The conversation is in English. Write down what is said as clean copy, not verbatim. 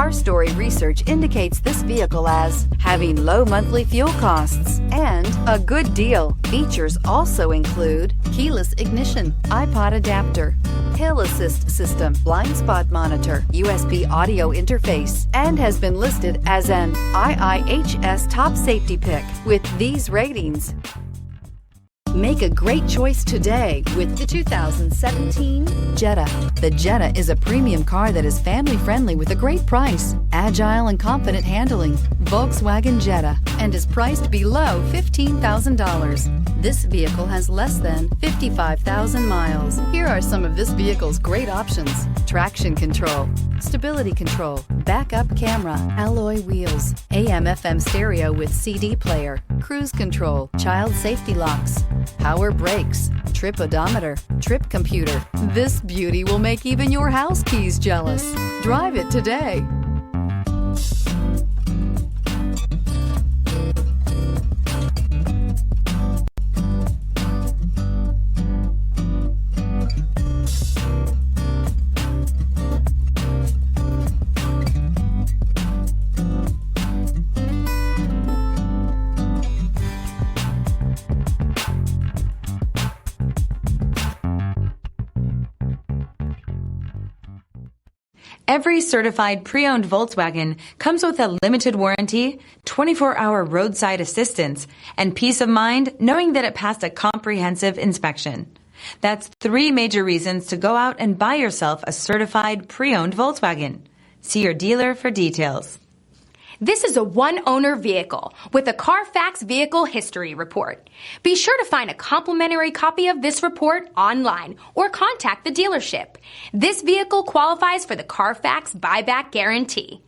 Car Story research indicates this vehicle as having low monthly fuel costs and a good deal. Features also include keyless ignition, iPod adapter, hill assist system, blind spot monitor, USB audio interface, and has been listed as an IIHS top safety pick with these ratings. Make a great choice today with the 2017 Jetta. The Jetta is a premium car that is family-friendly with a great price, agile and confident handling. Volkswagen Jetta, and is priced below $15,000. This vehicle has less than 55,000 miles. Here are some of this vehicle's great options: traction control, stability control, backup camera, alloy wheels, AM/FM stereo with CD player, cruise control, child safety locks, power brakes, trip odometer, trip computer. This beauty will make even your house keys jealous. Drive it today. Every certified pre-owned Volkswagen comes with a limited warranty, 24-hour roadside assistance, and peace of mind knowing that it passed a comprehensive inspection. That's 3 major reasons to go out and buy yourself a certified pre-owned Volkswagen. See your dealer for details. This is a one-owner vehicle with a Carfax Vehicle History Report. Be sure to find a complimentary copy of this report online or contact the dealership. This vehicle qualifies for the Carfax Buyback Guarantee.